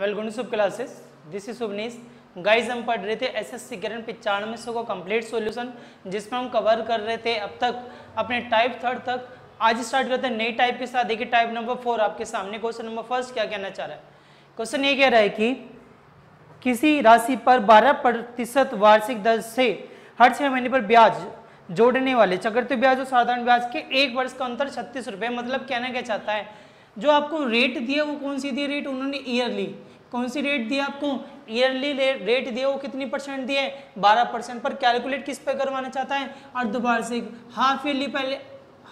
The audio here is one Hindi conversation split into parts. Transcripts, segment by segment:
वेलकम टू सब classes. This is Subneesh. Guys हम पढ़ रहे थे एसएससी करंट 9500 का कंप्लीट सॉल्यूशन, जिसमें हम कवर कर रहे थे अब तक अपने टाइप थर्ड तक। आज स्टार्ट करते हैं नई टाइप के साथ। देखिए टाइप नंबर 4 आपके सामने। क्वेश्चन नंबर फर्स्ट क्या कहना चाह रहा है? क्वेश्चन ये कह रहा है कि किसी राशि पर 12% वार्षिक दर से हर 6 महीने पर ब्याज जोड़ने वाले चक्रवृद्धि ब्याज और साधारण ब्याज के एक वर्ष का अंतर 36 रुपये। मतलब कहना क्या चाहता है, जो आपको रेट दिया वो कौन सी दी रेट? उन्होंने ईयरली। कौन सी रेट दिया आपको? ईयरली रेट दिया। वो कितनी परसेंट दिए? 12%। पर कैलकुलेट किस पे करवाना चाहता है? अर्धवार्षिक, हाफ ईयरली। पहले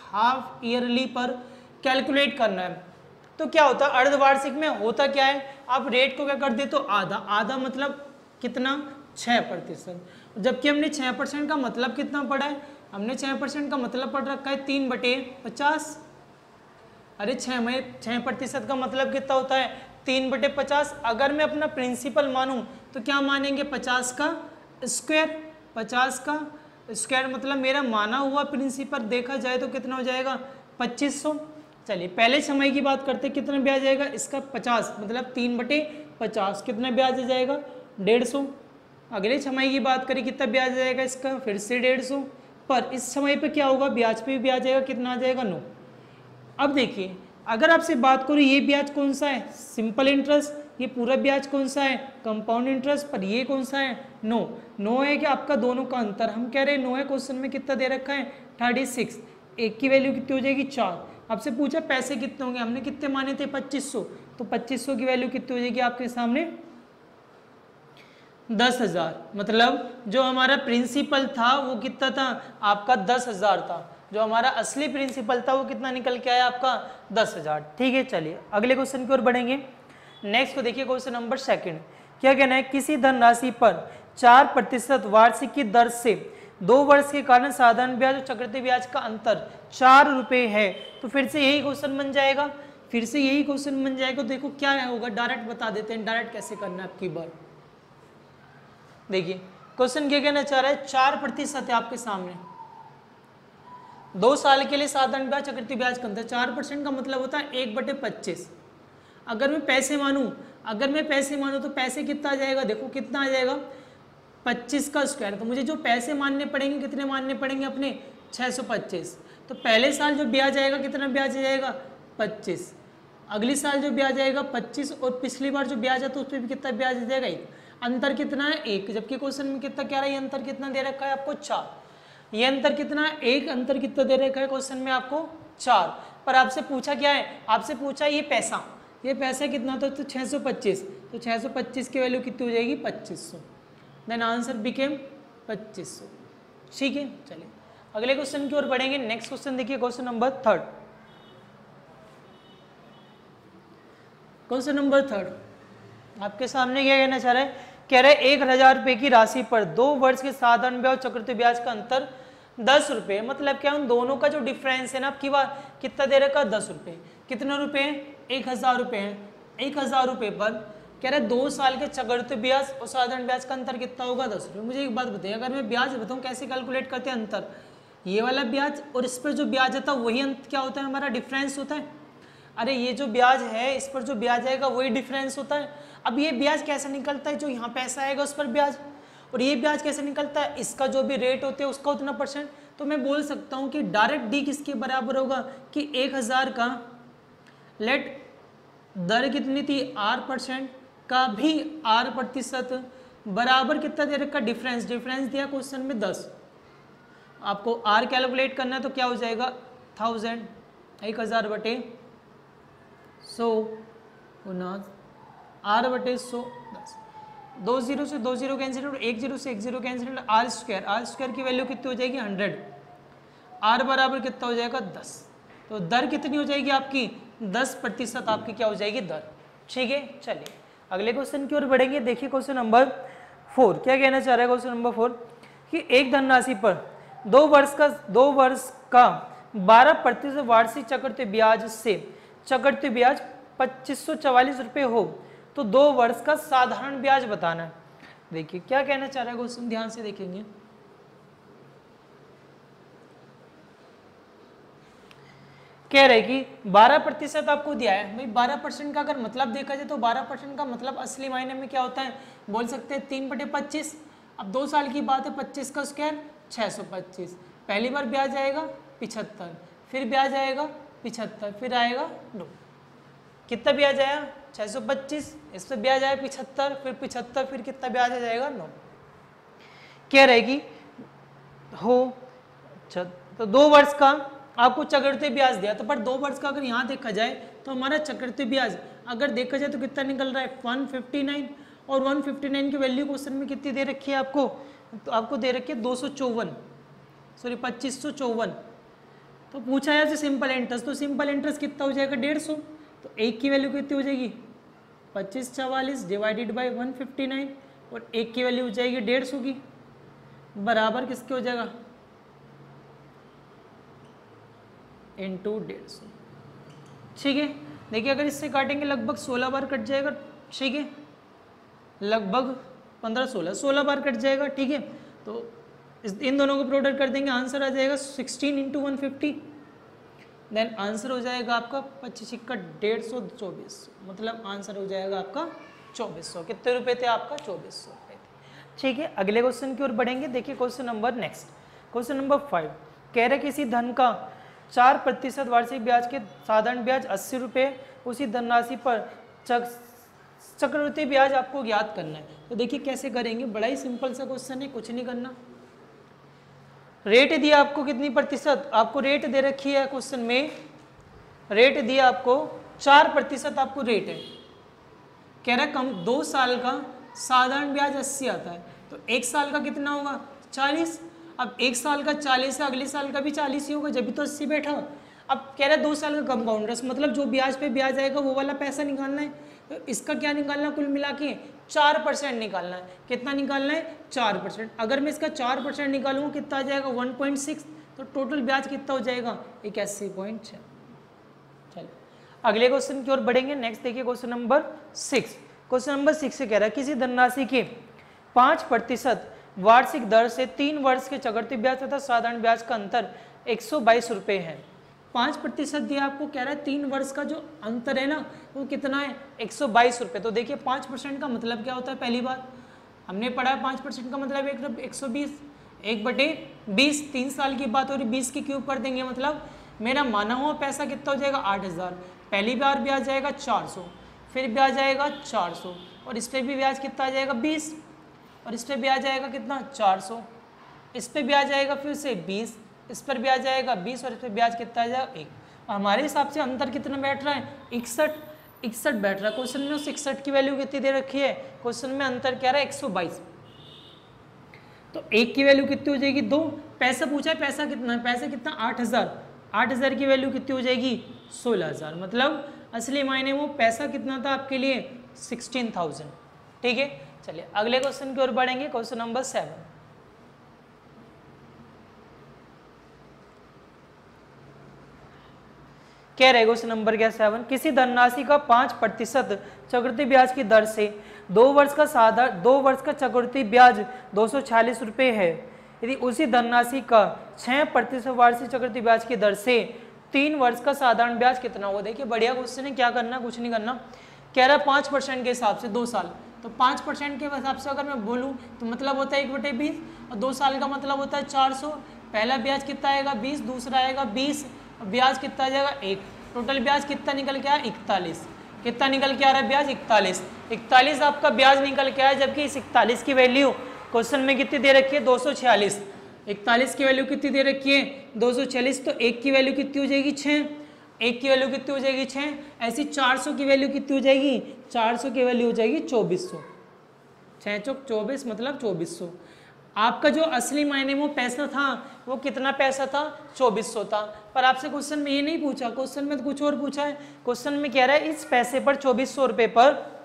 हाफ ईयरली पर कैलकुलेट करना है। तो क्या होता है अर्धवार्षिक में? होता क्या है, आप रेट को क्या कर दे तो आधा। आधा मतलब कितना? 6%। जबकि हमने 6% का मतलब कितना पढ़ा है? हमने 6% का मतलब पढ़ रखा है 3/50। अरे 6% का मतलब कितना होता है? 3/50। अगर मैं अपना प्रिंसिपल मानूं तो क्या मानेंगे? 50 का स्क्वायर। 50 का स्क्वायर मतलब मेरा माना हुआ प्रिंसिपल देखा जाए तो कितना हो जाएगा? 2500। चलिए पहले समय की बात करते, कितना ब्याज आएगा इसका? 50 मतलब 3/50। कितना ब्याज आ जाएगा? 150। अगले छमाही की बात करें, कितना ब्याज आएगा इसका? फिर से 150। पर इस समय पे क्या होगा? ब्याज पे भी ब्याज आएगा। कितना आ जाएगा? 9। अब देखिए अगर आपसे बात करूँ ये ब्याज कौन सा है? Simple interest. ये पूरा ब्याज कौन सा है? Compound interest. पर ये कौन सा है? 9 है कि आपका दोनों का अंतर। हम कह रहे हैं 9 है। क्वेश्चन में कितना दे रखा है? 36। एक की वैल्यू कितनी हो जाएगी? 4। आपसे पूछा पैसे कितने होंगे, हमने कितने माने थे? 2500। तो 2500 की वैल्यू कितनी हो जाएगी आपके सामने? 10,000। मतलब जो हमारा प्रिंसिपल था वो कितना था आपका? 10,000 था। जो हमारा असली प्रिंसिपल था वो कितना निकल के आया आपका? 10,000। ठीक है, चलिए अगले क्वेश्चन की ओर बढ़ेंगे। नेक्स्ट को देखिए क्वेश्चन नंबर 2। क्या कहना है? किसी धनराशि पर 4% वार्षिक की दर से 2 वर्ष के कारण साधारण ब्याज और चक्रवृद्धि ब्याज का अंतर 4 रुपये है। तो फिर से यही क्वेश्चन बन जाएगा। फिर से यही क्वेश्चन बन जाएगा। देखो क्या होगा, डायरेक्ट बता देते हैं। डायरेक्ट कैसे करना है आपकी बार। देखिए क्वेश्चन क्या कहना चाह रहा है? 4% है आपके सामने। 2 साल के लिए साधारण ब्याज चक्रवृद्धि ब्याज का अंतर 4% का मतलब होता है 1/25। अगर मैं पैसे मानूं तो पैसे कितना आ जाएगा? देखो कितना आ जाएगा? 25 का स्क्वायर। तो मुझे जो पैसे मानने पड़ेंगे, कितने मानने पड़ेंगे अपने? 625। तो पहले साल जो ब्याज आएगा कितना ब्याज आ जाएगा? 25। अगले साल जो ब्याज आएगा 25। और पिछली बार जो ब्याज आता है उस पर भी कितना ब्याज आ जाएगा? 1। अंतर कितना है? 1। जबकि क्वेश्चन में कितना कह रहा है? ये अंतर कितना दे रखा है आपको? 4। ये अंतर कितना है? 1। अंतर कितना दे रखा है क्वेश्चन में आपको? 4। पर आपसे पूछा क्या है? आपसे पूछा ये पैसा कितना था? तो 625। तो 625 की वैल्यू कितनी हो जाएगी? 2500। Then answer became 2500। ठीक है, चलिए अगले क्वेश्चन की ओर बढ़ेंगे। नेक्स्ट क्वेश्चन देखिए क्वेश्चन नंबर 3। क्वेश्चन नंबर 3 आपके सामने क्या कहना चाह रहा है? कह रहा है 1,000 रुपये की राशि पर 2 वर्ष के साधारण ब्याज और चक्रवृद्धि ब्याज का अंतर 10 रुपये। मतलब क्या? उन दोनों का जो डिफरेंस है ना आपकी बार कितना दे रखा? 10 रुपये। कितने रुपये? 1,000 रुपये हैं। 1,000 रुपये पर कह रहा है 2 साल के चक्रवृद्धि ब्याज और साधारण ब्याज का अंतर कितना होगा? 10 रुपये। मुझे एक बात बताइए, अगर मैं ब्याज बताऊँ कैसे कैलकुलेट करते हैं अंतर? ये वाला ब्याज और इस पर जो ब्याज आता है वही अंत क्या होता है? हमारा डिफरेंस होता है। अरे ये जो ब्याज है इस पर जो ब्याज आएगा वही डिफरेंस होता है। अब ये ब्याज कैसे निकलता है? जो यहाँ पैसा आएगा उस पर ब्याज। और ये ब्याज कैसे निकलता है? इसका जो भी रेट होते हैं उसका उतना %। तो मैं बोल सकता हूँ कि डायरेक्ट डी किसके बराबर होगा? कि 1,000 का लेट दर कितनी थी? R% का भी R% बराबर कितना दे रखा? डिफरेंस दिया क्वेश्चन में 10। आपको R कैलकुलेट करना है तो क्या हो जाएगा? 1000। 1,000 बटे 100 R/100 10। 2 0 से 2 0 कैंसिल और 1 0 से 1 0 कैंसिल। R स्क्वायर की वैल्यू कितनी हो जाएगी? 100। R बराबर कितना हो जाएगा? 10। तो दर कितनी हो जाएगी आपकी? 10% आपकी क्या हो जाएगी? दर। ठीक है, चलिए अगले क्वेश्चन की ओर बढ़ेंगे। देखिए क्वेश्चन नंबर 4 क्या कहना चाह रहा है? क्वेश्चन नंबर 4 कि एक धनराशि पर 2 वर्ष का 12% वार्षिक चक्रवृद्धि ब्याज से चक्रवृद्धि ब्याज 2544 रुपये हो तो 2 वर्ष का साधारण ब्याज बताना है। देखिए क्या कहना चाह रहा है क्वेश्चन, ध्यान से देखेंगे। कह रहे कि 12% आपको दिया है भाई। 12% का अगर मतलब देखा जाए तो 12% का मतलब असली मायने में क्या होता है, बोल सकते हैं 3/25। अब 2 साल की बात है, 25 का स्क्वायर 625। पहली बार ब्याज आएगा 75, फिर ब्याज आएगा 75, फिर आएगा 2। कितना ब्याज आया 625, इस पर ब्याज आया 75, फिर 75, फिर कितना ब्याज आ जाएगा 9। कह रहे कि हो अच्छा, तो 2 वर्ष का आपको चक्रवृद्धि ब्याज दिया, तो पर 2 वर्ष का अगर यहाँ देखा जाए तो हमारा चक्रवृद्धि ब्याज अगर देखा जाए तो कितना निकल रहा है 159, और 159 की वैल्यू क्वेश्चन में कितनी दे रखी है आपको, तो आपको दे रखी है 2554। तो पूछा है सिंपल इंटरेस्ट, तो सिंपल इंटरेस्ट कितना हो जाएगा 150। तो 1 की वैल्यू कितनी हो जाएगी 2544 डिवाइडेड बाई 159, और 1 की वैल्यू हो जाएगी 150 की, बराबर किसके हो जाएगा इंटू 150। ठीक है, देखिए अगर इससे काटेंगे लगभग 16 बार कट जाएगा। ठीक है, लगभग 16 बार कट जाएगा। ठीक है, तो इन दोनों को प्रोडक्ट कर देंगे, आंसर आ जाएगा 16 इंटू 150। देन आंसर हो जाएगा आपका 25 का 150 2400, मतलब आंसर हो जाएगा आपका 2400। कितने रुपए थे आपका 2400 रुपए थे। ठीक है, अगले क्वेश्चन की ओर बढ़ेंगे। देखिए question number next, question number 5 कह रहे किसी धन का 4% वार्षिक ब्याज के साधारण ब्याज 80 रुपये, उसी धनराशि पर चक्रवृद्धि ब्याज आपको ज्ञात करना है। तो देखिए कैसे करेंगे, बड़ा ही सिंपल सा क्वेश्चन है, कुछ नहीं करना। रेट दिया आपको कितनी प्रतिशत, आपको रेट दे रखी है क्वेश्चन में, रेट दिया आपको 4% आपको रेट है। कह रहा है कम 2 साल का साधारण ब्याज 80 आता है, तो 1 साल का कितना होगा 40। अब 1 साल का 40 है, अगले साल का भी 40 ही होगा, जब भी तो 80 बैठा। अब कह रहा है 2 साल का कंपाउंडर्स, मतलब जो ब्याज पे ब्याज आएगा वो वाला पैसा निकालना है। तो इसका क्या निकालना है, कुल मिला के 4% निकालना है। कितना निकालना है 4%। अगर मैं इसका 4% निकालूंगा कितना आ जाएगा 1.6, तो टोटल ब्याज कितना हो जाएगा 81.6। चलिए अगले क्वेश्चन की ओर बढ़ेंगे। नेक्स्ट देखिए क्वेश्चन नंबर 6। क्वेश्चन नंबर 6 से कह रहा है किसी धनराशि के 5% वार्षिक दर से 3 वर्ष के चक्रवृद्धि ब्याज तथा साधारण ब्याज का अंतर 122 रुपये है। 5% दिया आपको, कह रहा है 3 वर्ष का जो अंतर है ना वो कितना है 122 रुपये। तो देखिए 5% का मतलब क्या होता है, पहली बार हमने पढ़ा है 5% का मतलब 120, 1/20, 3 साल की बात हो रही, 20 की क्यूब कर देंगे, मतलब मेरा माना हुआ पैसा कितना हो जाएगा 8000। पहली बार ब्याज आएगा 400, फिर ब्याज आएगा 400, और इस पर भी ब्याज कितना आ जाएगा 20, और इस पर ब्याज आएगा कितना 400, इस पर ब्याज आएगा फिर से 20, इस पर ब्याज आएगा 20, और इस पर ब्याज कितना आ जाएगा 1। हमारे हिसाब से अंतर कितना बैठ रहा है 61 बैठ रहा है। क्वेश्चन में उस 61 की वैल्यू कितनी दे रखी है, क्वेश्चन में अंतर क्या रहा है 122। तो 1 की वैल्यू कितनी हो जाएगी 2। पैसा पूछा है, पैसा कितना है, पैसा कितना 8000, 8000 की वैल्यू कितनी हो जाएगी 16000, मतलब असली मायने वो पैसा कितना था आपके लिए 16000। ठीक है, चलिए अगले क्वेश्चन की ओर बढ़ेंगे। क्वेश्चन नंबर 7 कह रहे क्वेश्चन नंबर क्या 7, किसी धनराशि का 5% चक्रवृद्धि ब्याज की दर से 2 वर्ष का चक्रवृद्धि ब्याज 246 रुपये है। यदि उसी धनराशि का 6% वार्षिक चक्रवृद्धि ब्याज की दर से 3 वर्ष का साधारण ब्याज कितना होगा। देखिए बढ़िया क्वेश्चन है, क्या करना, कुछ नहीं करना। कह रहा है 5% के हिसाब से 2 साल, तो 5% के हिसाब से अगर मैं बोलूँ तो मतलब होता है 1/20, और 2 साल का मतलब होता है 400। पहला ब्याज कितना आएगा 20, दूसरा आएगा 20, ब्याज कितना आ जाएगा 1। टोटल ब्याज कितना निकल के आया 41। कितना निकल के आ रहा है ब्याज 41 आपका ब्याज निकल के आया, जबकि इस 41 की वैल्यू क्वेश्चन में कितनी दे रखी है 246। 41 की वैल्यू कितनी दे रखी है 246, तो 1 की वैल्यू कितनी हो जाएगी 6, 1 की वैल्यू कितनी हो जाएगी 6। ऐसी 400 की वैल्यू कितनी हो जाएगी, 400 की वैल्यू हो जाएगी 2400। 6 चौक 24 मतलब 2400। आपका जो असली मायने में पैसा था वो कितना पैसा था 2400 था, पर आपसे क्वेश्चन में ये नहीं पूछा, क्वेश्चन में तो कुछ और पूछा है। क्वेश्चन में कह रहा है इस पैसे पर 2400 रुपये पर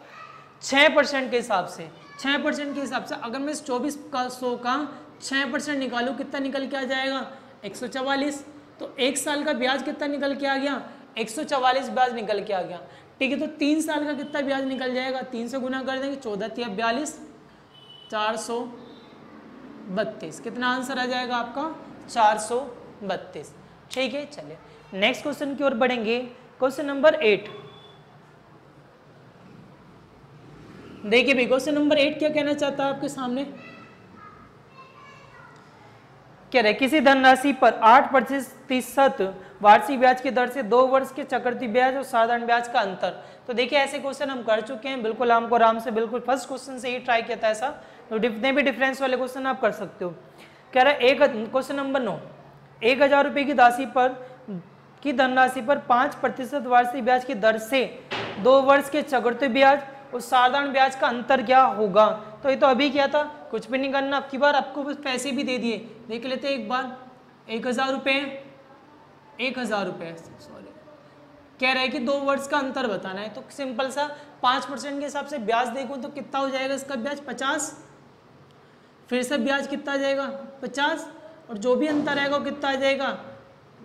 6% के हिसाब से, 6% के हिसाब से अगर मैं इस 2400 का 6% निकालूँ कितना निकल के आ जाएगा 144। तो 1 साल का ब्याज कितना निकल के आ गया 144 ब्याज निकल के आ गया। ठीक है, तो 3 साल का कितना ब्याज निकल जाएगा, 3 से गुना कर देंगे, 14 × 42 432। कितना आंसर आ जाएगा आपका 432। ठीक है, चलिए नेक्स्ट क्वेश्चन की ओर बढ़ेंगे। Question number 8। देखिए भाई क्वेश्चन नंबर 8 क्या कहना चाहता है आपके सामने, कह रहे किसी धनराशि पर 8% वार्षिक ब्याज की दर से 2 वर्ष के चक्रवृद्धि ब्याज और साधारण ब्याज का अंतर। तो देखिए ऐसे क्वेश्चन हम कर चुके हैं, बिल्कुल हमको आराम से, बिल्कुल फर्स्ट क्वेश्चन से ही ट्राई किया था ऐसा, तो जितने भी डिफरेंस वाले क्वेश्चन आप कर सकते हो। कह रहा है क्वेश्चन नंबर 9, 1000 रुपये की राशि पर की धनराशि पर 5% वार्षिक ब्याज की दर से 2 वर्ष के चक्रवृद्धि ब्याज और साधारण ब्याज का अंतर क्या होगा। तो ये तो अभी क्या था, कुछ भी नहीं करना, अब की बार आपको बस पैसे भी दे दिए, देख लेते हैं एक बार। 1000 रुपये, 1000 रुपये सॉरी, कह रहा है कि 2 वर्ष का अंतर बताना है। तो सिंपल सा 5% के हिसाब से ब्याज देखो तो कितना हो जाएगा इसका ब्याज 50, फिर से ब्याज कितना आ जाएगा 50, और जो भी अंतर आएगा वो कितना आ जाएगा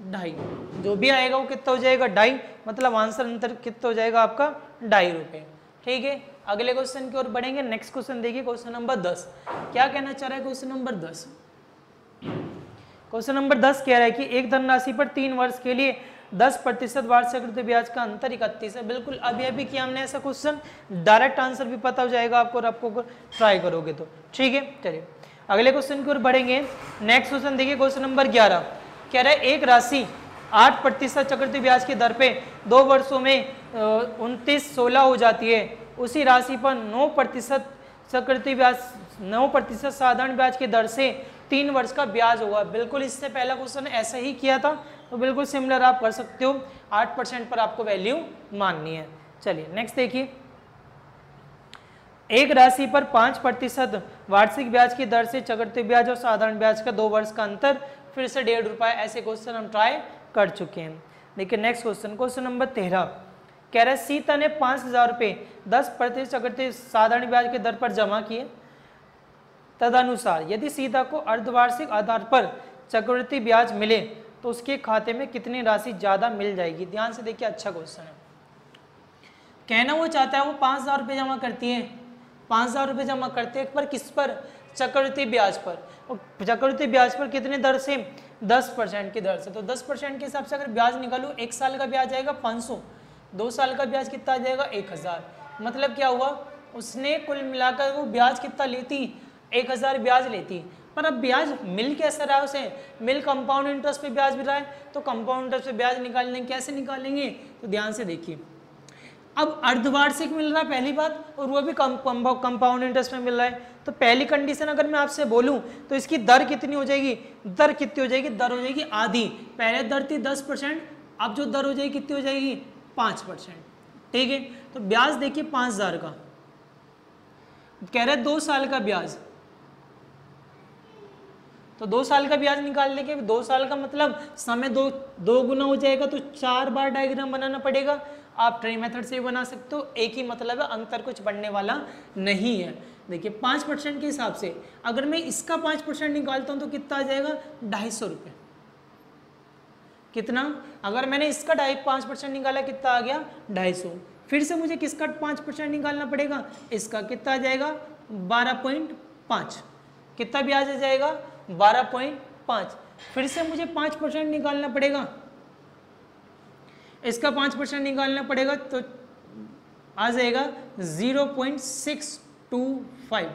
2.5, जो भी आएगा वो कितना हो जाएगा 2.5, मतलब आंसर अंतर कितना हो जाएगा आपका 2.5 रुपये। ठीक है, अगले क्वेश्चन की ओर बढ़ेंगे। नेक्स्ट क्वेश्चन देखिए क्वेश्चन नंबर 10 क्या कहना चाह रहा है। क्वेश्चन नंबर 10, क्वेश्चन नंबर 10 कह रहा है कि एक धनराशि पर 3 वर्ष के लिए 10% वार्षिक चक्रवृद्धि ब्याज का अंतर 31 है। बिल्कुल अभी अभी किया हमने ऐसा क्वेश्चन, डायरेक्ट आंसर भी पता हो जाएगा आपको और आपको ट्राई करोगे तो। ठीक है, चलिए अगले क्वेश्चन की ओर बढ़ेंगे। नेक्स्ट क्वेश्चन देखिए क्वेश्चन नंबर 11 कह रहा है एक राशि 8% चक्रवृद्धि ब्याज की दर पे 2 वर्षों में 2916 हो जाती है, उसी राशि पर 9% चक्रवृद्धि ब्याज 9% साधारण ब्याज की दर से 3 वर्ष का ब्याज होगा। बिल्कुल इससे पहला क्वेश्चन ऐसा ही किया था, तो बिल्कुल सिमिलर आप कर सकते हो, 8% पर आपको वैल्यू माननी है। चलिए नेक्स्ट देखिए, एक राशि पर 5% वार्षिक ब्याज की दर से चक्रवृद्धि ब्याज और साधारण ब्याज का 2 वर्ष का अंतर, फिर से 1.5 रुपये, ऐसे क्वेश्चन हम ट्राई कर चुके हैं। देखिए नेक्स्ट क्वेश्चन, क्वेश्चन नंबर 13 कह रहा है सीता ने 5000 रुपये 10% चक्रवृद्धि साधारण ब्याज की दर पर जमा किए, तदनुसार यदि सीता को अर्धवार्षिक आधार पर चक्रवृद्धि ब्याज मिले तो उसके खाते में कितनी राशि ज्यादा मिल जाएगी। ध्यान से देखिए, अच्छा क्वेश्चन है। कहना वो चाहता है वो 5000 रुपये जमा करती है, 5000 रुपये जमा करते हैं पर किस पर, चक्रवृद्धि ब्याज पर, और चक्रवृद्धि ब्याज पर कितने दर से 10% की दर से। तो 10% के हिसाब से अगर ब्याज निकालो, 1 साल का ब्याज आएगा 500, 2 साल का ब्याज कितना आ जाएगा 1000। मतलब क्या हुआ, उसने कुल मिलाकर वो ब्याज कितना लेती, 1000 ब्याज लेती, पर अब ब्याज मिल कैसा रहा है उसे, मिल कंपाउंड इंटरेस्ट पे ब्याज मिल रहा है, तो कंपाउंड इंटरेस्ट पे ब्याज निकालने कैसे निकालेंगे, तो ध्यान से देखिए। अब अर्धवार्षिक मिल रहा है पहली बात, और वो भी कंपाउंड इंटरेस्ट में मिल रहा है, तो पहली कंडीशन अगर मैं आपसे बोलूं तो इसकी दर कितनी हो जाएगी, दर कितनी हो जाएगी, दर हो जाएगी आधी। पहले दर थी 10%, अब जो दर हो जाएगी कितनी हो जाएगी 5%। ठीक है, तो ब्याज देखिए 5000 का, कह रहे 2 साल का ब्याज, तो 2 साल का ब्याज निकाल लेंगे। 2 साल का मतलब समय दो गुना हो जाएगा, तो 4 बार डायग्राम बनाना पड़ेगा। आप ट्री मेथड से भी बना सकते हो, एक ही मतलब है, अंतर कुछ बढ़ने वाला नहीं है। देखिए 5% के हिसाब से अगर मैं इसका 5% निकालता हूं तो कितना आ जाएगा 250 रुपये। कितना, अगर मैंने इसका 5% निकाला कितना आ गया 250। फिर से मुझे किसका 5% निकालना पड़ेगा, इसका कितना आ जाएगा 12.5, कितना ब्याज आ जाएगा 12.5। फिर से मुझे 5% निकालना पड़ेगा, इसका 5% निकालना पड़ेगा, तो आ जाएगा 0.625,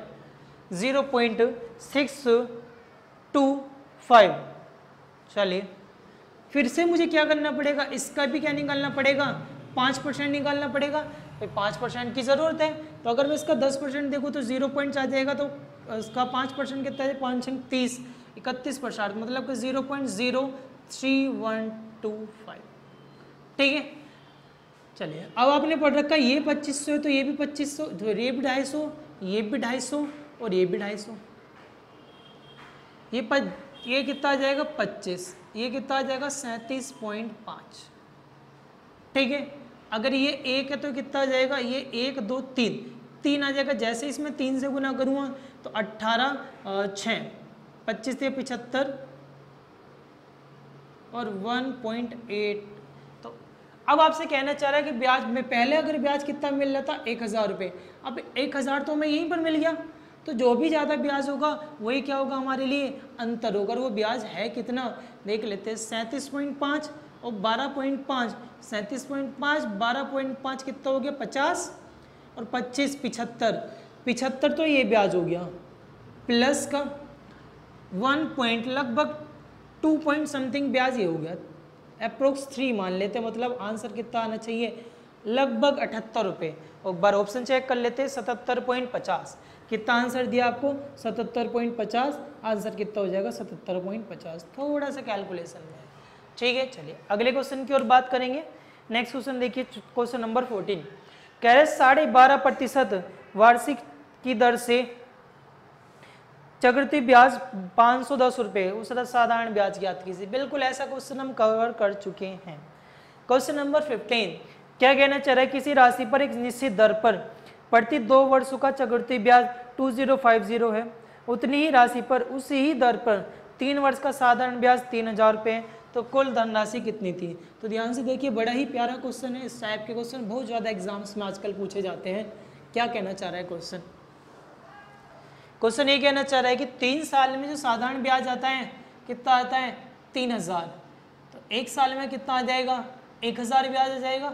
0.625। चलिए फिर से मुझे क्या करना पड़ेगा, इसका भी क्या निकालना पड़ेगा 5% निकालना पड़ेगा। तो 5% की ज़रूरत है, तो अगर मैं इसका 10% देखूँ तो 0 पॉइंट आ जाएगा, तो इसका 5% कितना है 5 30, 31%, मतलब कि 0.03125। ठीक है, चलिए अब आपने पढ़ रखा है ये 2500 है, तो ये भी 2500, तो ये भी 250, ये भी 250 और ये भी 250। ये कितना आ जाएगा 25, ये कितना आ जाएगा 37.5। ठीक है, अगर ये 1 है तो कितना आ जाएगा, ये 1 2 3 आ जाएगा। जैसे इसमें 3 से गुना करूँगा तो 18 6 25 से 75 और 1.8। तो अब आपसे कहना चाह रहा है कि ब्याज में पहले अगर ब्याज कितना मिल रहा था 1000 रुपये, अब 1000 तो हमें यहीं पर मिल गया, तो जो भी ज़्यादा ब्याज होगा वही क्या होगा हमारे लिए अंतर होगा। और वो ब्याज है कितना देख लेते हैं 37.5 और 12.5 37.5 12.5 कितना हो गया 50 और 25 75 75 तो ये ब्याज हो गया प्लस का 1 पॉइंट लगभग 2 पॉइंट समथिंग ब्याज ये हो गया अप्रोक्स 3 मान लेते हैं, मतलब आंसर कितना आना चाहिए लगभग 78 रुपये। और एक बार ऑप्शन चेक कर लेते हैं 77.50 कितना आंसर दिया आपको 77.50 आंसर कितना हो जाएगा 77.50 थोड़ा सा कैलकुलेशन में है। ठीक है चलिए अगले क्वेश्चन की ओर बात करेंगे। नेक्स्ट क्वेश्चन देखिए क्वेश्चन नंबर 14 कह रहे 12.5% वार्षिक की दर से चक्रवृद्धि ब्याज 510 रुपये उस साधारण ब्याज ज्ञात कीजिए। बिल्कुल ऐसा क्वेश्चन हम कवर कर चुके हैं। क्वेश्चन नंबर 15 क्या कहना चाह रहा है किसी राशि पर एक निश्चित दर पर प्रति 2 वर्षों का चक्रवृद्धि ब्याज 2050 है, उतनी ही राशि पर उसी ही दर पर 3 वर्ष का साधारण ब्याज 3000 रुपये है, तो कुल धनराशि कितनी थी। तो ध्यान से देखिए बड़ा ही प्यारा क्वेश्चन है। इस टाइप के क्वेश्चन बहुत ज़्यादा एग्जाम्स में आजकल पूछे जाते हैं। क्या कहना चाह रहा है क्वेश्चन, क्वेश्चन ये कहना चाह रहा है कि 3 साल में जो साधारण ब्याज आता है कितना आता है 3000, तो 1 साल में कितना आ जाएगा 1000 ब्याज आ जाएगा।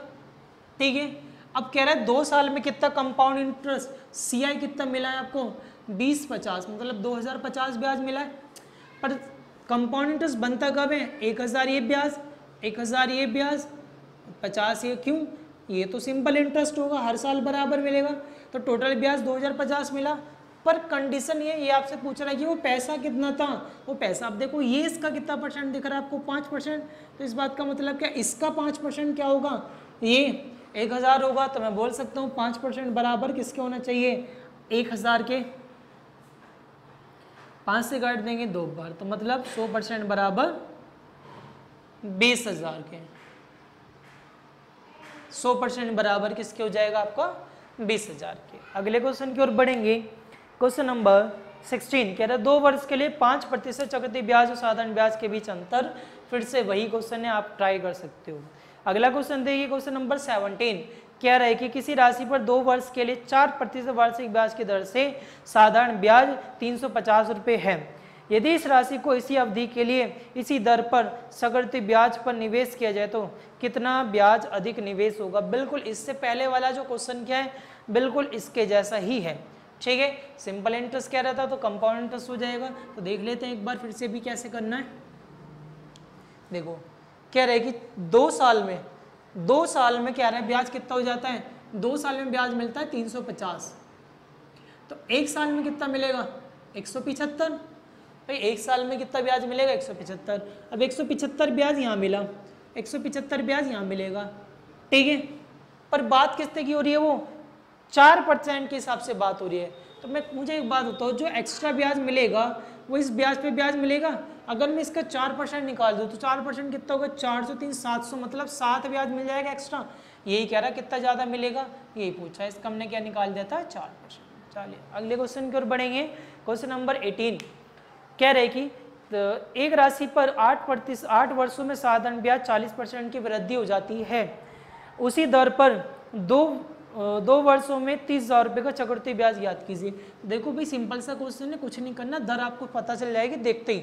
ठीक है अब कह रहा है 2 साल में कितना कंपाउंड इंटरेस्ट सीआई कितना मिला है आपको 2050 मतलब 2050 ब्याज मिला है। पर कंपाउंड इंटरेस्ट बनता कब है 1000 ये ब्याज 1000 ये ब्याज 50 ये, क्यों ये तो सिंपल इंटरेस्ट होगा हर साल बराबर मिलेगा, तो टोटल ब्याज 2050 मिला। पर कंडीशन ये आपसे पूछ रहा है कि वो पैसा कितना था, वो पैसा आप देखो ये इसका कितना परसेंट दिख रहा है आपको 5%, तो इस बात का मतलब क्या इसका 5% क्या होगा ये 1000 होगा, तो मैं बोल सकता हूँ 5% बराबर किसके होना चाहिए 1000 के, 5 से काट देंगे 2 बार तो मतलब 100% बराबर 20000 के, 100% बराबर किसके हो जाएगा आपका 20000 के। अगले क्वेश्चन की ओर बढ़ेंगे। क्वेश्चन नंबर 16 कह रहा है 2 वर्ष के लिए 5% चक्रवृद्धि ब्याज और साधारण ब्याज के बीच अंतर। फिर से वही क्वेश्चन है आप ट्राई कर सकते हो। अगला क्वेश्चन देखिए क्वेश्चन नंबर 17 कह रहा है कि किसी राशि पर 2 वर्ष के लिए 4% वार्षिक ब्याज की दर से साधारण ब्याज 350 रुपये है, यदि इस राशि को इसी अवधि के लिए इसी दर पर चक्रवृद्धि ब्याज पर निवेश किया जाए तो कितना ब्याज अधिक निवेश होगा। बिल्कुल इससे पहले वाला जो क्वेश्चन क्या है बिल्कुल इसके जैसा ही है। ठीक है सिंपल इंटरेस्ट क्या रहता तो कंपाउंड इंटरेस्ट हो जाएगा। तो देख लेते हैं एक बार फिर से भी कैसे करना है। देखो कह रहे कि 2 साल में क्या रहा है ब्याज कितना हो जाता है 2 साल में ब्याज मिलता है 350, तो 1 साल में कितना मिलेगा 175। भाई 1 साल में कितना ब्याज मिलेगा 175। अब 175 ब्याज यहाँ मिला 175 ब्याज यहाँ मिलेगा। ठीक है पर बात किसने की हो रही है वो 4% के हिसाब से बात हो रही है। तो मुझे एक बात बताओ जो एक्स्ट्रा ब्याज मिलेगा वो इस ब्याज पे ब्याज मिलेगा। अगर मैं इसका 4% निकाल दूँ तो 4% कितना होगा 400 3 700 मतलब 7 ब्याज मिल जाएगा एक्स्ट्रा। यही कह रहा कितना ज़्यादा मिलेगा यही पूछा, इसका हमने क्या निकाल दिया था 4%। चलिए अगले क्वेश्चन की ओर बढ़ेंगे। क्वेश्चन नंबर 18 कह रहे कि एक राशि पर 8 वर्षों में साधारण ब्याज 40% की वृद्धि हो जाती है, उसी दर पर 2 वर्षों में 30,000 रुपये का चक्रवृद्धि ब्याज ज्ञात कीजिए। देखो भाई सिंपल सा क्वेश्चन है, कुछ नहीं करना, दर आपको पता चल जाएगी देखते ही।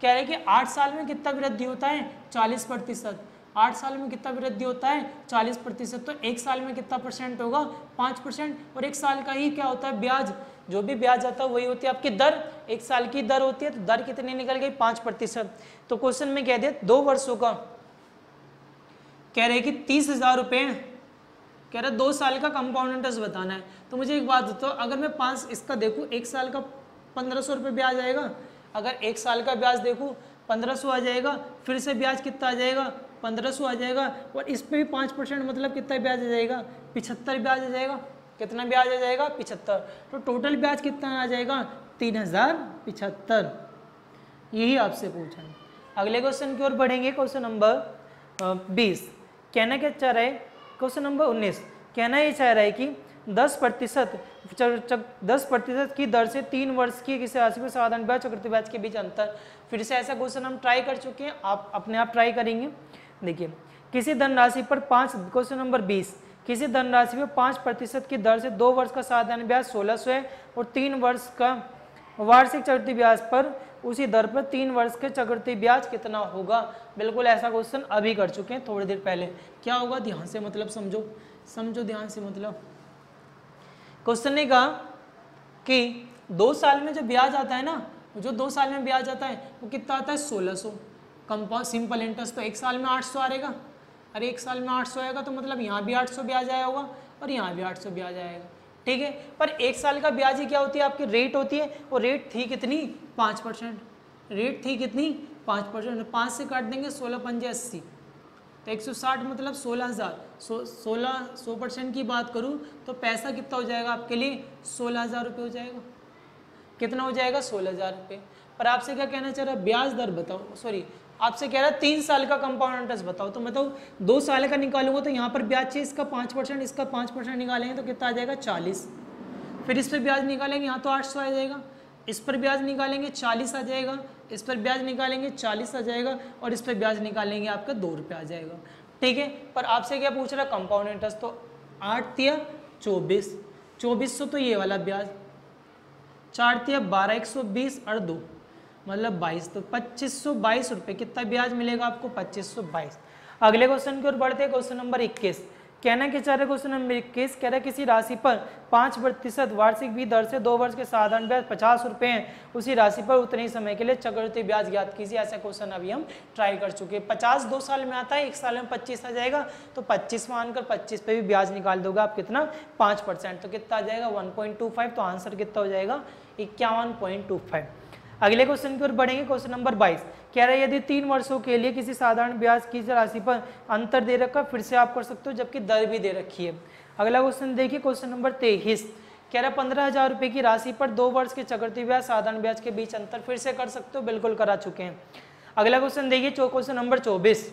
कह रहे हैं कि 8 साल में कितना वृद्धि होता है 40%, 8 साल में कितना वृद्धि होता है 40%, तो 1 साल में कितना परसेंट होगा 5%। और 1 साल का ही क्या होता है ब्याज, जो भी ब्याज आता है वही होती है आपकी दर, 1 साल की दर होती है। तो दर कितनी निकल गई 5%। तो क्वेश्चन में कह दिया 2 वर्षों का कह रहे कि 30,000 रुपये, कह रहा 2 साल का कंपाउंड इंटरेस्ट बताना है। तो मुझे एक बात बताओ अगर मैं 5 इसका देखूँ 1 साल का 1500 रुपये ब्याज आएगा, अगर 1 साल का ब्याज देखूँ 1500 आ जाएगा, फिर से ब्याज कितना आ जाएगा 1500 आ जाएगा, और इस पर भी 5% मतलब कितना ब्याज आ जाएगा 75 ब्याज आ जाएगा। कितना ब्याज आ जाएगा 75। तो टोटल ब्याज कितना आ जाएगा 3075। यही आपसे पूछा है। अगले क्वेश्चन की ओर बढ़ेंगे। क्वेश्चन नंबर 20 कहना क्या चाह रहा है, क्वेश्चन नंबर 19 कहना ये चाह रहा है कि 10% की दर से 3 वर्ष की किसी राशि पर साधारण ब्याज चक्रवृद्धि ब्याज के बीच अंतर। फिर से ऐसा क्वेश्चन हम ट्राई कर चुके हैं, आप अपने आप ट्राई करेंगे। देखिए किसी धनराशि पर 5, क्वेश्चन नंबर 20 किसी धनराशि पर 5% की दर से 2 वर्ष का साधारण ब्याज 1600 है और 3 वर्ष का वार्षिक चक्रवृद्धि ब्याज पर उसी दर पर 3 वर्ष के चक्रवृद्धि ब्याज कितना होगा। बिल्कुल ऐसा क्वेश्चन अभी कर चुके हैं थोड़ी देर पहले। क्या होगा ध्यान से मतलब समझो ध्यान से। मतलब क्वेश्चन ने कहा कि 2 साल में जो ब्याज आता है ना, जो 2 साल में ब्याज आता है वो कितना आता है 1600। कंपाउंड सिंपल इंटरेस्ट तो 1 साल में 800 आएगा। अरे 1 साल में 800 आएगा तो मतलब यहाँ भी 800 ब्याज आया होगा और यहाँ भी 800 ब्याज आएगा, ठीक है। पर 1 साल का ब्याज ही क्या होती है आपकी रेट होती है, वो रेट थी कितनी 5%। रेट थी कितनी 5%। 5 से काट देंगे 16 पंजे 80 तो 160 मतलब 16,000। 100% की बात करूँ तो पैसा कितना हो जाएगा आपके लिए 16,000 रुपये हो जाएगा। कितना हो जाएगा 16,000 रुपये। पर आपसे क्या कहना चाह रहा है ब्याज दर बताओ, सॉरी आपसे कह रहा है 3 साल का कंपाउंड इंटरेस्ट बताओ। तो बताओ 2 साल का निकालूंगा तो यहाँ पर ब्याज चाहिए इसका 5%, इसका 5% निकालेंगे तो कितना आ जाएगा 40। फिर इस पर ब्याज निकालेंगे यहाँ तो 800 आ जाएगा, इस पर ब्याज निकालेंगे 40 आ जाएगा, इस पर ब्याज निकालेंगे 40 आ जाएगा और इस पर ब्याज निकालेंगे आपका 2 रुपये आ जाएगा, ठीक है। पर आपसे क्या पूछ रहा है कंपाउंड इंटरेस्ट, तो 8 तिया 24, 2400 तो ये वाला ब्याज, 4 तिया 12, 120 और 2 मतलब 22, तो 2522 रुपये कितना ब्याज मिलेगा आपको 2522। अगले क्वेश्चन की ओर बढ़ते हैं। क्वेश्चन नंबर 21 कहना क्या चाह रहे क्वेश्चन नंबर 21 कह रहा है किसी राशि पर 5% वार्षिक ब्याज दर से 2 वर्ष के साधारण ब्याज 50 रुपये हैं, उसी राशि पर उतने ही समय के लिए चक्रवृद्धि ब्याज ज्ञात कीजिए। ऐसा क्वेश्चन अभी हम ट्राई कर चुके हैं। 50 2 साल में आता है, 1 साल में 25 आ जाएगा, तो 25 मानकर 25 पे भी ब्याज निकाल दोगे आप कितना 5%, तो कितना आ जाएगा 1.25। तो आंसर कितना हो जाएगा 51.25। अगले क्वेश्चन की ओर बढ़ेंगे। क्वेश्चन नंबर 22 कह रहा है यदि 3 वर्षों के लिए किसी साधारण ब्याज की राशि पर अंतर दे रखा, फिर से आप कर सकते हो जबकि दर भी दे रखी है। अगला क्वेश्चन देखिए क्वेश्चन नंबर 23 कह रहा है 15,000 रुपये की राशि पर 2 वर्ष के चक्रवृद्धि ब्याज साधारण ब्याज के बीच अंतर, फिर से कर सकते हो, बिल्कुल करा चुके हैं। अगला क्वेश्चन देखिए क्वेश्चन नंबर 24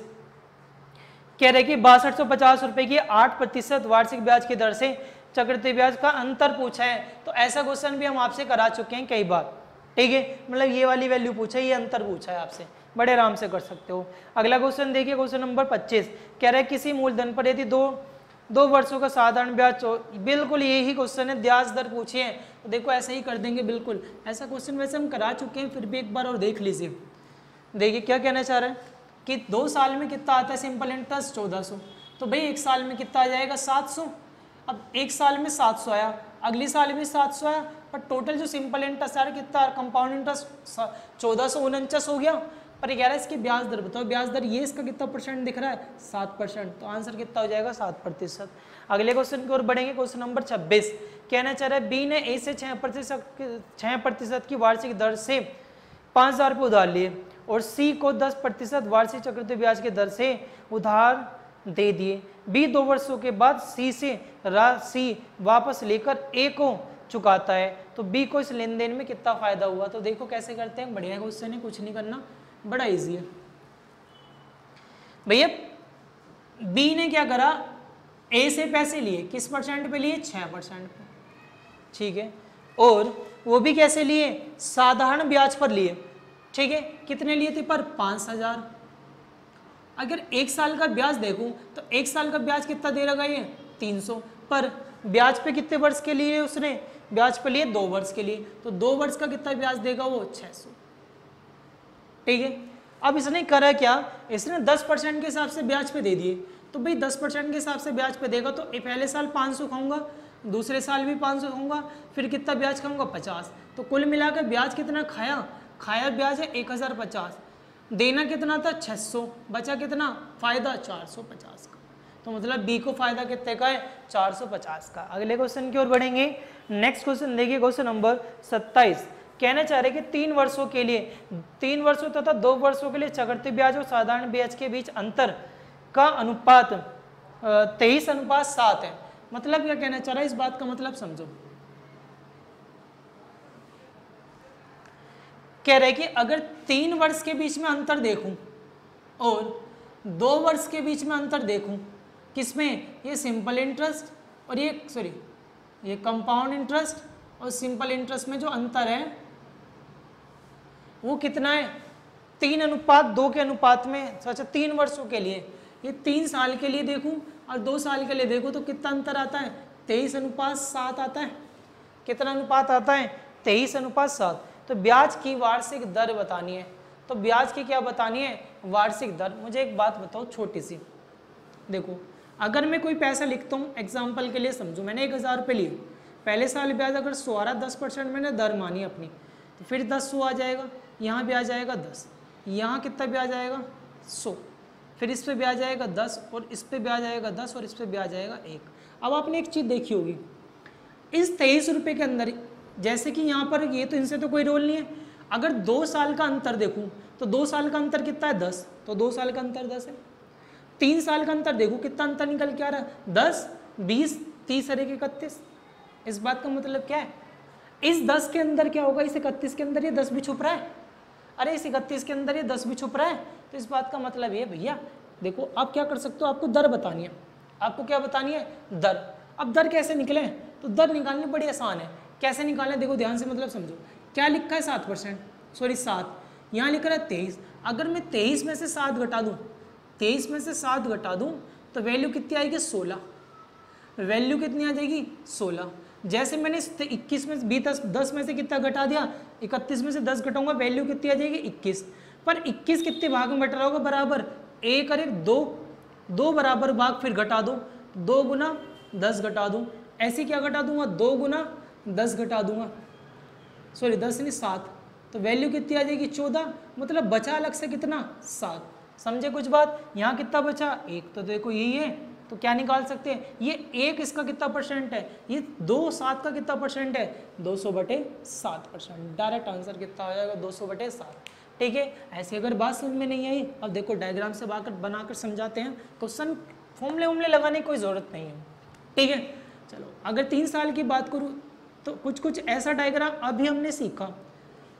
कह रहे कि 6250 रुपये की 8% वार्षिक ब्याज की दर से चक्रवृद्धि ब्याज का अंतर पूछा है। तो ऐसा क्वेश्चन भी हम आपसे करा चुके हैं कई बार, ठीक है। मतलब ये वाली वैल्यू पूछा है, ये अंतर पूछा है आपसे, बड़े आराम से कर सकते हो। अगला क्वेश्चन देखिए क्वेश्चन नंबर 25 कह रहा है किसी मूलधन पर यदि दो वर्षों का साधारण ब्याज, बिल्कुल यही क्वेश्चन है, ब्याज दर पूछे हैं तो देखो ऐसे ही कर देंगे। बिल्कुल ऐसा क्वेश्चन वैसे हम करा चुके हैं, फिर भी एक बार और देख लीजिए। देखिए क्या कहना चाह रहे हैं कि 2 साल में कितना आता है सिंपल इंटरेस्ट 1400, तो भाई 1 साल में कितना आ जाएगा 700। अब 1 साल में 700 आया, अगली साल में 700 आया, पर टोटल जो सिंपल इंटरेस्ट आ रहा है कितना कंपाउंड इंटरेस्ट 1449 हो गया। पर ये कह रहा है इसकी ब्याज दर बताओ, ब्याज दर ये इसका कितना परसेंट दिख रहा है 7%, तो आंसर कितना हो जाएगा 7%। अगले क्वेश्चन की ओर बढ़ेंगे। क्वेश्चन नंबर 26 कहना चाह रहा है बी ने ए से 6% की वार्षिक दर से 5,000 रुपये उधार लिए और सी को 10% वार्षिक चक्रवृद्धि ब्याज की दर से उधार दे दिए। बी 2 वर्षों के बाद सी से राशि वापस लेकर ए को चुकाता है, तो बी को इस लेन देन में कितना फायदा हुआ। तो देखो कैसे करते हैं, बढ़िया क्वेश्चन है, कुछ नहीं करना, बड़ा इजी है भैया। बी ने क्या करा, ए से पैसे लिए, किस परसेंट पे लिए 6% पे, ठीक है। और वो भी कैसे लिए, साधारण ब्याज पर लिए, ठीक है। कितने लिए थे पर 5,000। अगर 1 साल का ब्याज देखूं तो 1 साल का ब्याज कितना दे रहा ये 300, पर ब्याज पे कितने वर्ष के लिए उसने ब्याज पे लिए 2 वर्ष के लिए, तो 2 वर्ष का कितना ब्याज देगा वो 600, ठीक है। अब इसने करा क्या, इसने 10% के हिसाब से ब्याज पे दे दिए, तो भाई 10% के हिसाब से ब्याज पे देगा तो पहले साल 500 खाऊंगा, दूसरे साल भी 500 खाऊंगा, फिर कितना ब्याज खाऊंगा 50, तो कुल मिलाकर ब्याज कितना खाया ब्याज है 1050, देना कितना था 600, बचा कितना फायदा 450 का, तो मतलब बी को फायदा कितने का है 450 का। अगले क्वेश्चन की ओर बढ़ेंगे। नेक्स्ट क्वेश्चन देखिए क्वेश्चन नंबर 27 कहना चाह रहे कि 3 वर्षों के लिए 3 वर्षों तथा 2 वर्षों के लिए चक्रवृद्धि ब्याज और साधारण ब्याज के बीच अंतर का अनुपात 23:7 है। मतलब क्या कहना चाह रहा है, इस बात का मतलब समझो। कह रहे कि अगर 3 वर्ष के बीच में अंतर देखूं और 2 वर्ष के बीच में अंतर देखूं, किसमें, ये सिंपल इंटरेस्ट और ये कंपाउंड इंटरेस्ट और सिंपल इंटरेस्ट में जो अंतर है वो कितना है 3:2 के अनुपात में। अच्छा 3 वर्षों के लिए, ये 3 साल के लिए देखूं और 2 साल के लिए देखूं तो कितना अंतर आता है 23:7 आता है। कितना अनुपात आता है 23:7। तो ब्याज की वार्षिक दर बतानी है। तो ब्याज की क्या बतानी है? वार्षिक दर। मुझे एक बात बताओ छोटी सी, देखो अगर मैं कोई पैसा लिखता हूँ, एग्जाम्पल के लिए समझो मैंने 1000 रुपये लिए, पहले साल ब्याज अगर 100 आ रहा, 10% मैंने दर मानी अपनी, तो फिर 10 आ जाएगा, यहाँ ब्याज आएगा 10, यहाँ कितना ब्याज आएगा 100, फिर इस पे ब्याज आएगा 10 और इस पे ब्याज आएगा 10 और इस पे ब्याज आएगा 1। अब आपने एक चीज़ देखी होगी, इस 23 रुपये के अंदर, जैसे कि यहाँ पर ये तो इनसे तो कोई रोल नहीं है, अगर 2 साल का अंतर देखूँ तो 2 साल का अंतर कितना है 10, तो 2 साल का अंतर 10 है। 3 साल का अंतर देखो कितना अंतर निकल के आ रहा है, 10, 20, 30 और 31। इस बात का मतलब क्या है, इस 10 के अंदर क्या होगा, इस 31 के अंदर ये 10 भी छुप रहा है, अरे इस 31 के अंदर ये 10 भी छुप रहा है। तो इस बात का मतलब ये भैया देखो आप क्या कर सकते हो, आपको दर बतानी है, आपको क्या बतानी है, दर। अब दर कैसे निकले, तो दर निकालनी बड़ी आसान है। कैसे निकालें, देखो ध्यान से मतलब समझो, क्या लिखा है 7%, सॉरी 7, यहाँ लिख रहा है 23। अगर मैं 23 में से 7 घटा दूँ, 23 में से 7 घटा दूँ तो वैल्यू कितनी आएगी 16, वैल्यू कितनी आ जाएगी 16। जैसे मैंने 21 में 10 में से कितना घटा दिया, 31 में से 10 घटाऊंगा, वैल्यू कितनी आ जाएगी 21। पर 21 कितने भाग में बट रहा होगा, बराबर 1 और 1 2, 2 बराबर भाग फिर घटा दो, 2 गुना 10 घटा दूँ, ऐसे क्या घटा दूंगा 2 गुना 10 घटा दूंगा, सॉरी 10 नहीं 7, तो वैल्यू कितनी आ जाएगी 14, मतलब बचा अलग से कितना 7। समझे कुछ बात, यहाँ कितना बचा 1, तो देखो यही है, तो क्या निकाल सकते हैं, ये 1 इसका कितना परसेंट है, ये 2 7 का कितना परसेंट है 200/7%। डायरेक्ट आंसर कितना आ जाएगा 200/7। ठीक है, ऐसे अगर बात समझ में नहीं आई, अब देखो डायग्राम से बनाकर समझाते हैं, क्वेश्चन फॉर्मूले उमले लगाने की कोई ज़रूरत नहीं है। ठीक है, चलो अगर 3 साल की बात करूँ तो कुछ ऐसा डायग्राम अभी हमने सीखा।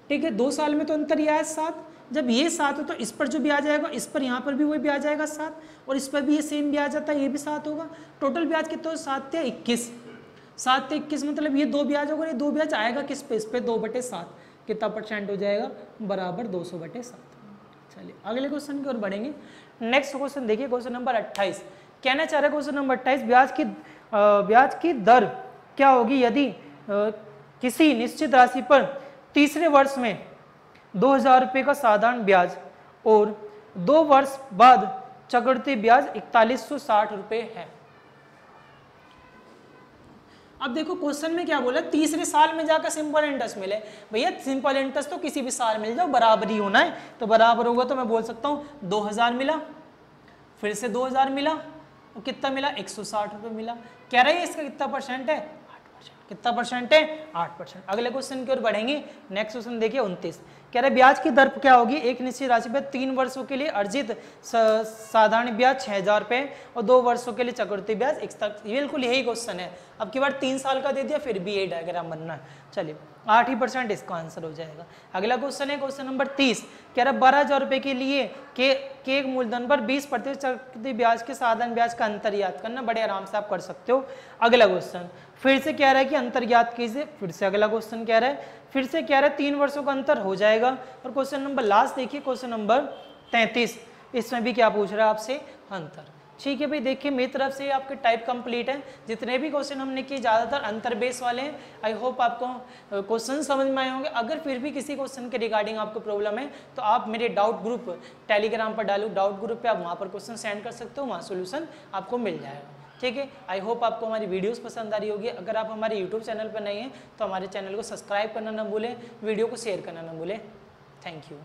ठीक है, 2 साल में तो अंतर यह है 7, जब ये 7 हो तो इस पर जो ब्याज आएगा, इस पर यहाँ पर भी वही ब्याज आएगा 7, और इस पर भी ये सेम ब्याज आता है, ये भी 7 होगा। टोटल ब्याज कितना हो 7 × 21, 7 × 21 मतलब ये 2 ब्याज होगा, ये 2 ब्याज आएगा किस पे, इस पे 2/7, कितना परसेंट हो जाएगा, बराबर 200/7। चलिए अगले क्वेश्चन की ओर बढ़ेंगे। नेक्स्ट क्वेश्चन देखिए, क्वेश्चन नंबर 28 कहना चाह रहा है, क्वेश्चन नंबर 28, ब्याज की दर क्या होगी यदि किसी निश्चित राशि पर तीसरे वर्ष में 2000 रुपये का साधारण ब्याज और 2 वर्ष बाद चक्रवृद्धि ब्याज 4160 रुपये है। अब देखो क्वेश्चन में क्या बोला, तीसरे साल में जाकर सिंपल इंटरेस्ट मिले। भैया सिंपल इंटरेस्ट तो किसी भी साल मिल जाओ, बराबर ही होना है, तो बराबर होगा तो मैं बोल सकता हूँ 2000 मिला, फिर से 2000 मिला, और कितना मिला 160 रुपये मिला। कह रहे हैं इसका कितना परसेंट है, 8%। कितना परसेंट है 8%। अगले क्वेश्चन की ओर बढ़ेंगे। नेक्स्ट क्वेश्चन देखिए 29 कह रहे ब्याज की दर क्या होगी, एक निश्चित राशि पर 3 वर्षों के लिए अर्जित साधारण ब्याज 6000 रुपये और 2 वर्षों के लिए चक्रवृद्धि ब्याज 1 तक। बिल्कुल यही क्वेश्चन है, अब की बार 3 साल का दे दिया, फिर भी यही डायग्राम बनना है। चलिए 8% इसका आंसर हो जाएगा। अगला क्वेश्चन है क्वेश्चन नंबर 30 कह रहा 12000 रुपये के लिए के मूलधन पर 20% चक्रवृद्धि ब्याज के साधारण ब्याज का अंतर याद करना, बड़े आराम से आप कर सकते हो। अगला क्वेश्चन फिर से कह रहा है कि अंतर ज्ञात कीजिए, फिर से अगला क्वेश्चन कह रहा है, फिर से कह रहा है 3 वर्षों का अंतर हो जाएगा। और क्वेश्चन नंबर लास्ट देखिए, क्वेश्चन नंबर 33, इसमें भी क्या पूछ रहा है आपसे, अंतर। ठीक है भाई, देखिए मेरी तरफ से आपके टाइप कंप्लीट है। जितने भी क्वेश्चन हमने किए ज़्यादातर अंतर बेस वाले हैं। आई होप आपको क्वेश्चन समझ में आए होंगे। अगर फिर भी किसी क्वेश्चन के रिगार्डिंग आपको प्रॉब्लम है तो आप मेरे डाउट ग्रुप टेलीग्राम पर डालो, डाउट ग्रुप पे आप वहाँ पर क्वेश्चन सेंड कर सकते हो, वहाँ सोल्यूशन आपको मिल जाएगा। ठीक है, आई होप आपको हमारी वीडियोस पसंद आ रही होगी। अगर आप हमारे यूट्यूब चैनल पर नए हैं तो हमारे चैनल को सब्सक्राइब करना ना भूलें, वीडियो को शेयर करना ना भूलें। Thank you.